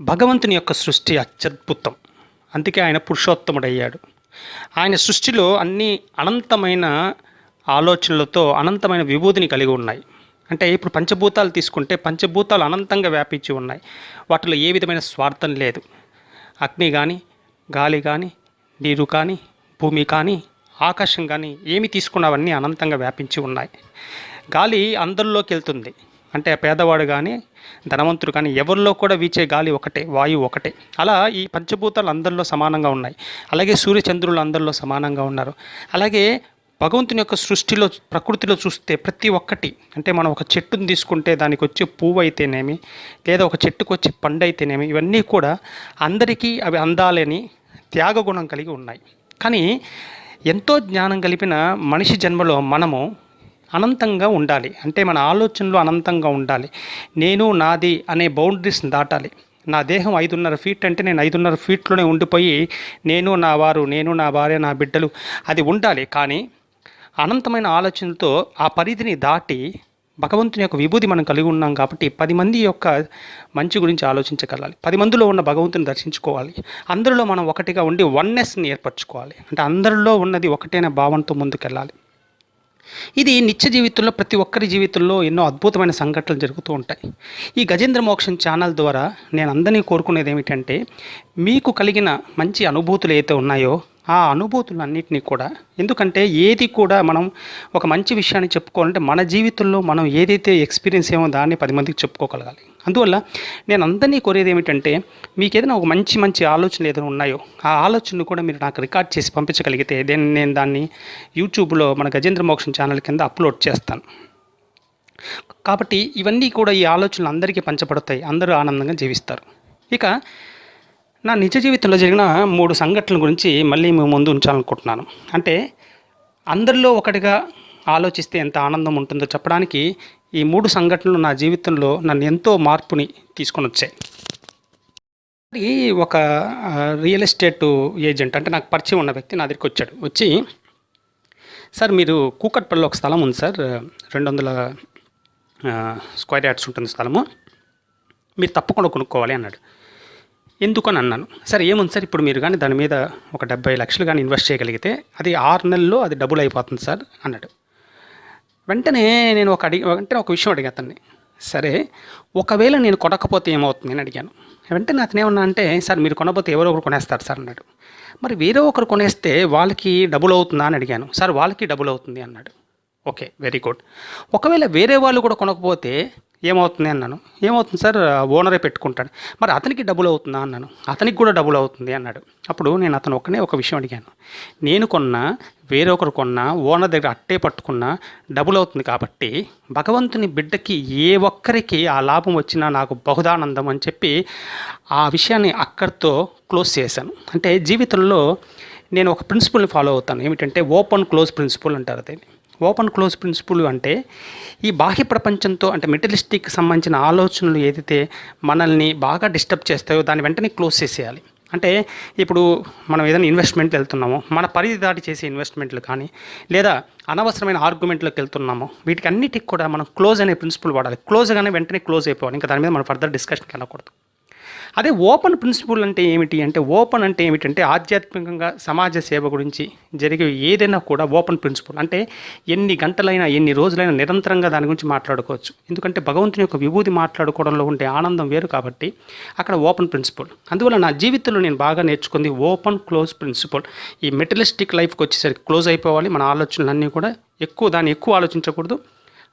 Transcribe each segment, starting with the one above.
భగవంతుని యొక్క సృష్టి అత్యద్భుతం. అందుకే ఆయన పురుషోత్తముడయ్యాడు. ఆయన సృష్టిలో అన్ని అనంతమైన ఆలోచనలతో అనంతమైన విభూతిని కలిగి ఉన్నాయి. అంటే ఇప్పుడు పంచభూతాలు తీసుకుంటే పంచభూతాలు అనంతంగా వ్యాపించి ఉన్నాయి. వాటిలో ఏ విధమైన స్వార్థం లేదు. అగ్ని కానీ, గాలి కానీ, నీరు కానీ, భూమి కానీ, ఆకాశం కానీ ఏమి తీసుకున్నవన్నీ అనంతంగా వ్యాపించి ఉన్నాయి. గాలి అందరిలోకి వెళ్తుంది. అంటే పేదవాడు కానీ ధనవంతుడు కానీ ఎవరిలో కూడా వీచే గాలి ఒకటే, వాయువు ఒకటే. అలా ఈ పంచభూతాలు అందరిలో సమానంగా ఉన్నాయి. అలాగే సూర్యచంద్రులు అందరిలో సమానంగా ఉన్నారు. అలాగే భగవంతుని యొక్క సృష్టిలో ప్రకృతిలో చూస్తే ప్రతి ఒక్కటి, అంటే మనం ఒక చెట్టుని తీసుకుంటే దానికి వచ్చే పువ్వు అయితేనేమి, లేదా ఒక చెట్టుకు వచ్చే పండు అయితేనేమి, ఇవన్నీ కూడా అందరికీ అవి అందాలని త్యాగగుణం కలిగి ఉన్నాయి. కానీ ఎంతో జ్ఞానం కలిపిన మనిషి జన్మలో మనము అనంతంగా ఉండాలి. అంటే మన ఆలోచనలు అనంతంగా ఉండాలి. నేను నాది అనే బౌండరీస్ని దాటాలి. నా దేహం 5.5 ఫీట్ అంటే నేను 5.5 ఫీట్లోనే ఉండిపోయి నేను నా వారు, నేను నా భార్య, నా బిడ్డలు అది ఉండాలి. కానీ అనంతమైన ఆలోచనలతో ఆ పరిధిని దాటి భగవంతుని యొక్క విభూతి మనం కలిగి ఉన్నాం కాబట్టి 10 మంది యొక్క మంచి గురించి ఆలోచించగలాలి. 10 మందిలో ఉన్న భగవంతుని దర్శించుకోవాలి. అందరిలో మనం ఒకటిగా ఉండి వన్నెస్ని ఏర్పరచుకోవాలి. అంటే అందరిలో ఉన్నది ఒకటైన భావంతో ముందుకెళ్ళాలి. ఇది నిత్య జీవితంలో ప్రతి ఒక్కరి జీవితంలో ఎన్నో అద్భుతమైన సంఘటనలు జరుగుతూ ఉంటాయి. ఈ గజేంద్ర మోక్షం ఛానల్ ద్వారా నేను అందరినీ కోరుకునేది ఏమిటంటే, మీకు కలిగిన మంచి అనుభూతులు ఏవైతే ఉన్నాయో ఆ అనుభూతులన్నింటినీ కూడా, ఎందుకంటే ఏది కూడా మనం ఒక మంచి విషయాన్ని చెప్పుకోవాలంటే మన జీవితంలో మనం ఏదైతే ఎక్స్పీరియన్స్ ఏమో దాన్ని 10 మందికి చెప్పుకోగలగాలి. అందువల్ల నేను అందరినీ కోరేది ఏమిటంటే, మీకు ఏదైనా ఒక మంచి ఆలోచనలు ఏదైనా ఉన్నాయో ఆ ఆలోచనను కూడా మీరు నాకు రికార్డ్ చేసి పంపించగలిగితే నేను దాన్ని యూట్యూబ్లో మన గజేంద్ర మోక్షం ఛానల్ కింద అప్లోడ్ చేస్తాను. కాబట్టి ఇవన్నీ కూడా ఈ ఆలోచనలు అందరికీ పంచబడతాయి. అందరూ ఆనందంగా జీవిస్తారు. ఇక నా నిజ జీవితంలో జరిగిన 3 సంఘటనల గురించి మళ్ళీ మేము ముందు ఉంచాలనుకుంటున్నాను. అంటే అందరిలో ఒకటిగా ఆలోచిస్తే ఎంత ఆనందం ఉంటుందో చెప్పడానికి ఈ 3 సంఘటనలు నా జీవితంలో నన్ను ఎంతో మార్పుని తీసుకొని వచ్చాయి. ఒక రియల్ ఎస్టేట్ ఏజెంట్, అంటే నాకు పరిచయం ఉన్న వ్యక్తి నా దగ్గరికి వచ్చి, సార్ మీరు కూకట్పల్లిలో ఒక స్థలం ఉంది సార్, 200 స్క్వేర్ యార్డ్స్ ఉంటుంది స్థలము, మీరు తప్పకుండా కొనుక్కోవాలి అన్నాడు. ఎందుకని అన్నాను. సరే ఏముంది సార్, ఇప్పుడు మీరు కానీ దాని మీద ఒక 70 లక్షలు కానీ ఇన్వెస్ట్ చేయగలిగితే అది 6 నెలల్లో అది డబుల్ అయిపోతుంది సార్ అన్నాడు. వెంటనే నేను ఒక విషయం అడిగా అతన్ని. సరే ఒకవేళ నేను కొనకపోతే ఏమవుతుంది అని అడిగాను. వెంటనే అతను ఏమన్నా అంటే, సార్ మీరు కొనకపోతే ఎవరో ఒకరు కొనేస్తారు సార్ అన్నాడు. మరి వేరే ఒకరు కొనేస్తే వాళ్ళకి డబుల్ అవుతుందా అని అడిగాను. సార్ వాళ్ళకి డబుల్ అవుతుంది అన్నాడు. Okay, very good. ఒకవేళ వేరే వాళ్ళు కూడా కొనకపోతే ఏమవుతుంది అన్నాను. ఏమవుతుంది సార్, ఓనరే పెట్టుకుంటాడు. మరి అతనికి డబుల్ అవుతుందా అన్నాను. అతనికి కూడా డబుల్ అవుతుంది అన్నాడు. అప్పుడు నేను అతను ఒక విషయం అడిగాను. నేను కొన్నా, వేరే ఒకరు కొన్నా, ఓనర్ దగ్గర అట్టే పట్టుకున్నా డబుల్ అవుతుంది కాబట్టి భగవంతుని బిడ్డకి ఏ ఒక్కరికి ఆ లాభం వచ్చినా నాకు బహుదానందం అని చెప్పి ఆ విషయాన్ని అక్కడితో క్లోజ్ చేశాను. అంటే జీవితంలో నేను ఒక ప్రిన్సిపల్ని ఫాలో అవుతాను. ఏమిటంటే ఓపెన్ క్లోజ్ ప్రిన్సిపల్ అంటారు దీన్ని. ఓపెన్ క్లోజ్ ప్రిన్సిపల్ అంటే ఈ బాహ్య ప్రపంచంతో, అంటే మెటీరియలిస్టిక్ సంబంధించిన ఆలోచనలు ఏదైతే మనల్ని బాగా డిస్టర్బ్ చేస్తాయో దాన్ని వెంటనే క్లోజ్ చేసేయాలి. అంటే ఇప్పుడు మనం ఏదైనా ఇన్వెస్ట్మెంట్ వెళ్తున్నామో, మన పరిధి దాటి చేసే ఇన్వెస్ట్మెంట్లు కానీ, లేదా అనవసరమైన ఆర్గ్యుమెంట్లోకి వెళ్తున్నామో, వీటికి అన్నిటికి కూడా మనం క్లోజ్ అనే ప్రిన్సిపల్ వాడాలి. క్లోజ్ కానీ వెంటనే క్లోజ్ అయిపోవాలి. ఇంకా దాని మీద మనం ఫర్దర్ డిస్కషన్కి వెళ్ళకూడదు. అదే ఓపెన్ ప్రిన్సిపల్ అంటే ఏమిటి అంటే, ఓపెన్ అంటే ఏమిటంటే ఆధ్యాత్మికంగా సమాజ సేవ గురించి జరిగే ఏదైనా కూడా ఓపెన్ ప్రిన్సిపల్. అంటే ఎన్ని గంటలైనా ఎన్ని రోజులైనా నిరంతరంగా దాని గురించి మాట్లాడుకోవచ్చు. ఎందుకంటే భగవంతుని యొక్క విభూతి మాట్లాడుకోవడంలో ఉండే ఆనందం వేరు కాబట్టి అక్కడ ఓపెన్ ప్రిన్సిపల్. అందువల్ల నా జీవితంలో నేను బాగా నేర్చుకుంది ఓపెన్ క్లోజ్ ప్రిన్సిపల్. ఈ మెటీరియలిస్టిక్ లైఫ్కి వచ్చేసరికి క్లోజ్ అయిపోవాలి. మన ఆలోచనలన్నీ కూడా ఎక్కువ ఆలోచించకూడదు.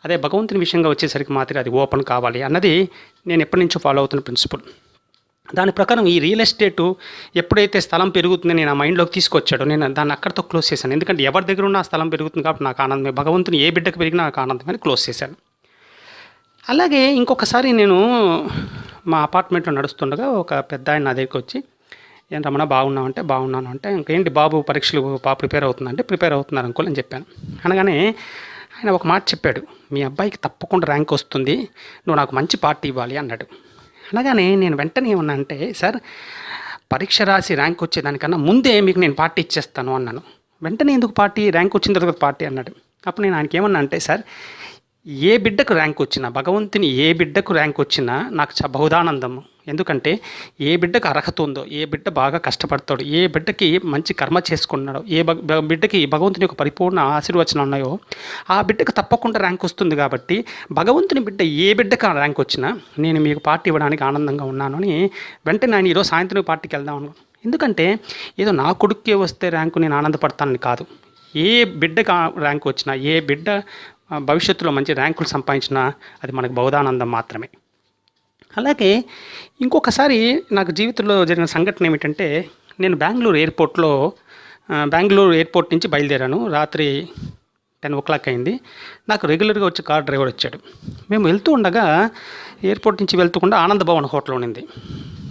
అదే భగవంతుని విషయంగా వచ్చేసరికి మాత్రమే అది ఓపెన్ కావాలి అన్నది నేను ఎప్పటి నుంచో ఫాలో అవుతున్న ప్రిన్సిపల్. దాని ప్రకారం ఈ రియల్ ఎస్టేటు ఎప్పుడైతే స్థలం పెరుగుతుందో నేను ఆ మైండ్లోకి తీసుకొచ్చాడో నేను దాన్ని అక్కడితో క్లోజ్ చేశాను. ఎందుకంటే ఎవరి దగ్గర ఉన్న ఆ స్థలం పెరుగుతుంది కాబట్టి నాకు ఆనందమే, భగవంతుని ఏ బిడ్డకు పెరిగినా నాకు ఆనందమని క్లోజ్ చేశాను. అలాగే ఇంకొకసారి నేను మా అపార్ట్మెంట్లో నడుస్తుండగా ఒక పెద్ద ఆయన నా దగ్గరికి వచ్చి, ఏం రమణ బాగున్నాను అంటే ఇంకేంటి బాబు పరీక్షలు ప్రిపేర్ అవుతుందంటే ప్రిపేర్ అవుతున్నారు అనుకోని అని చెప్పాను. అనగానే ఆయన ఒక మాట చెప్పాడు, మీ అబ్బాయికి తప్పకుండా ర్యాంక్ వస్తుంది, నువ్వు నాకు మంచి పార్టీ ఇవ్వాలి అన్నాడు. అనగానే నేను వెంటనే ఏమన్నా అంటే, సార్ పరీక్ష రాసి ర్యాంక్ వచ్చేదానికన్నా ముందే మీకు నేను పార్టీ ఇచ్చేస్తాను అన్నాను. వెంటనే ఎందుకు పార్టీ, ర్యాంక్ వచ్చిన తర్వాత పార్టీ అన్నాడు. అప్పుడు నేను ఆయనకి ఏమన్నా అంటే, సార్ ఏ బిడ్డకు ర్యాంక్ వచ్చినా, భగవంతుని ఏ బిడ్డకు ర్యాంక్ వచ్చినా నాకు బహుదానందము. ఎందుకంటే ఏ బిడ్డకు అర్హత ఉందో, ఏ బిడ్డ బాగా కష్టపడతాడో, ఏ బిడ్డకి మంచి కర్మ చేసుకున్నాడో, ఏ బిడ్డకి భగవంతుని యొక్క పరిపూర్ణ ఆశీర్వచనం ఉన్నాయో ఆ బిడ్డకు తప్పకుండా ర్యాంక్ వస్తుంది. కాబట్టి భగవంతుని బిడ్డ ఏ బిడ్డకు ర్యాంక్ వచ్చినా నేను మీకు పార్టీ ఇవ్వడానికి ఆనందంగా ఉన్నాను అని వెంటనే నేను ఈరోజు సాయంత్రం పార్టీకి వెళ్దాం. ఎందుకంటే ఏదో నా కొడుక్కే వస్తే ర్యాంకు నేను ఆనందపడతానని కాదు. ఏ బిడ్డకు ర్యాంక్ వచ్చినా, ఏ బిడ్డ భవిష్యత్తులో మంచి ర్యాంకులు సంపాదించినా అది మనకు బహుదానందం మాత్రమే. అలాగే ఇంకొకసారి నాకు జీవితంలో జరిగిన సంఘటన ఏమిటంటే, నేను బెంగళూరు ఎయిర్పోర్ట్ నుంచి బయలుదేరాను. రాత్రి 10 అయింది. నాకు రెగ్యులర్గా వచ్చే కార్ డ్రైవర్ వచ్చాడు. మేము వెళ్తూ ఉండగా ఎయిర్పోర్ట్ నుంచి వెళ్తూకుండా ఆనంద భవన్ హోటల్ ఉండింది.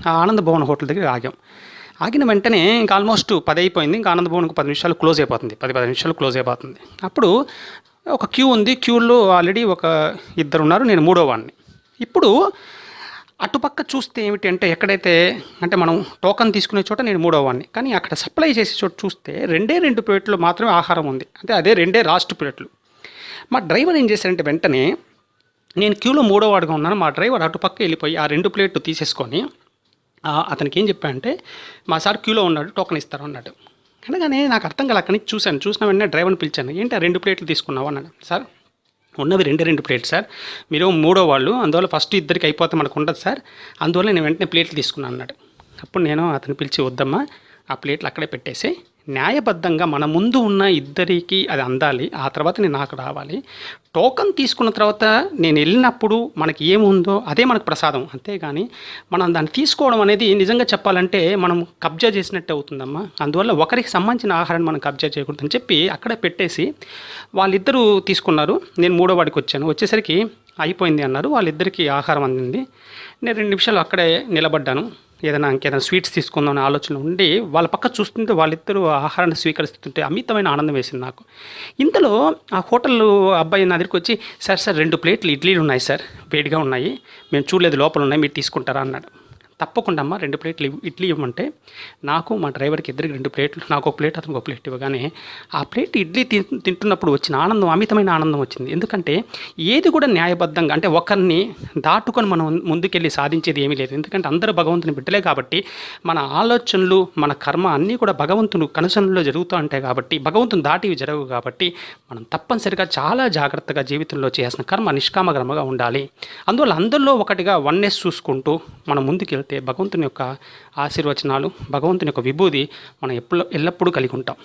ఆ ఆనంద భవన్ హోటల్ దగ్గర ఆగాం. ఆగిన వెంటనే ఇంకా ఆల్మోస్ట్ 10 అయిపోయింది. ఇంకా ఆనంద భవన్కి 10 నిమిషాలు క్లోజ్ అయిపోతుంది. 10 నిమిషాలు క్లోజ్ అయిపోతుంది. అప్పుడు ఒక క్యూ ఉంది. క్యూలో ఆల్రెడీ ఇద్దరు ఉన్నారు. నేను మూడో వాడిని. ఇప్పుడు అటుపక్క చూస్తే ఏమిటి అంటే, ఎక్కడైతే అంటే మనం టోకన్ తీసుకునే చోట నేను మూడో వాడిని. కానీ అక్కడ సప్లై చేసే చోట చూస్తే 2 ప్లేట్లు మాత్రమే ఆహారం ఉంది. అంటే అదే 2 రాస్ట్ ప్లేట్లు. మా డ్రైవర్ ఏం చేశారంటే, వెంటనే నేను క్యూలో మూడో వాడుగా ఉన్నాను. మా డ్రైవర్ అటుపక్క వెళ్ళిపోయి ఆ 2 ప్లేట్లు తీసేసుకొని అతనికి ఏం చెప్పానంటే, మా సార్ క్యూలో ఉన్నాడు, టోకన్ ఇస్తారు అన్నాడు. అనగానే నాకు అర్థం కాలే. అక్కడి నుంచి చూసిన వెంటనే డ్రైవర్ని పిలిచాను. ఏంటి ఆ 2 ప్లేట్లు తీసుకున్నావు అన్నాడు. సార్ ఉన్నవి 2 ప్లేట్లు సార్, మీరు మూడో వాళ్ళు, అందువల్ల ఫస్ట్ ఇద్దరికి అయిపోతే మనకు ఉండదు సార్, అందువల్ల నేను వెంటనే ప్లేట్లు తీసుకున్నాను అన్నాడు. అప్పుడు నేను అతను పిలిచి, వద్దమ్మా ఆ ప్లేట్లు అక్కడే పెట్టేసి న్యాయబద్ధంగా మన ముందు ఉన్న ఇద్దరికి అది అందాలి. ఆ తర్వాత నేను నాకు రావాలి. టోకన్ తీసుకున్న తర్వాత నేను వెళ్ళినప్పుడు మనకి ఏముందో అదే మనకు ప్రసాదం. అంతేగాని మనం దాన్ని తీసుకోవడం అనేది నిజంగా చెప్పాలంటే మనం కబ్జా చేసినట్టే అవుతుందమ్మా. అందువల్ల ఒకరికి సంబంధించిన ఆహారాన్ని మనం కబ్జా చేయకూడదని చెప్పి అక్కడే పెట్టేసి వాళ్ళిద్దరూ తీసుకున్నారు. నేను మూడో వాడికి వచ్చాను. వచ్చేసరికి అయిపోయింది అన్నారు. వాళ్ళిద్దరికీ ఆహారం అందింది. నేను 2 నిమిషాలు అక్కడే నిలబడ్డాను. ఇంకేదైనా స్వీట్స్ తీసుకుందాం అనే ఆలోచన ఉండి వాళ్ళ పక్క చూస్తుంటే వాళ్ళిద్దరూ ఆహారాన్ని స్వీకరిస్తుంటే అమితమైన ఆనందం వేసింది నాకు. ఇంతలో ఆ హోటల్ అబ్బాయి నా దగ్గరికి వచ్చి, సార్ 2 ప్లేట్లు ఇడ్లీలు ఉన్నాయి సార్, వేడిగా ఉన్నాయి, మేము చూడలేదు, లోపల ఉన్నాయి, మీరు తీసుకుంటారా అన్నాడు. తప్పకుండా అమ్మ 2 ప్లేట్లు ఇడ్లీ ఇవ్వమంటే నాకు మా డ్రైవర్కి ఇద్దరికి 2 ప్లేట్లు, నాకు 1 ప్లేట్ అతనికి 1 ప్లేట్ ఇవ్వగానే ఆ ప్లేట్ ఇడ్లీ తింటున్నప్పుడు వచ్చిన ఆనందం అమితమైన ఆనందం వచ్చింది. ఎందుకంటే ఏది కూడా న్యాయబద్ధంగా, అంటే ఒకరిని దాటుకొని మనం ముందుకెళ్ళి సాధించేది ఏమీ లేదు. ఎందుకంటే అందరూ భగవంతుని బిడ్డలే కాబట్టి మన ఆలోచనలు, మన కర్మ అన్నీ కూడా భగవంతుని కనుసనలో జరుగుతూ ఉంటాయి. కాబట్టి భగవంతుని దాటివి జరగవు. కాబట్టి మనం తప్పనిసరిగా చాలా జాగ్రత్తగా జీవితంలో చేయాల్సిన కర్మ నిష్కామ కర్మగా ఉండాలి. అందువల్ల అందరిలో ఒకటిగా వన్నెస్ చూసుకుంటూ మనం ముందుకెళ్తే భగవంతుని యొక్క ఆశీర్వచనాలు, భగవంతుని యొక్క విభూది మనం ఎల్లప్పుడూ కలిగి ఉంటాం.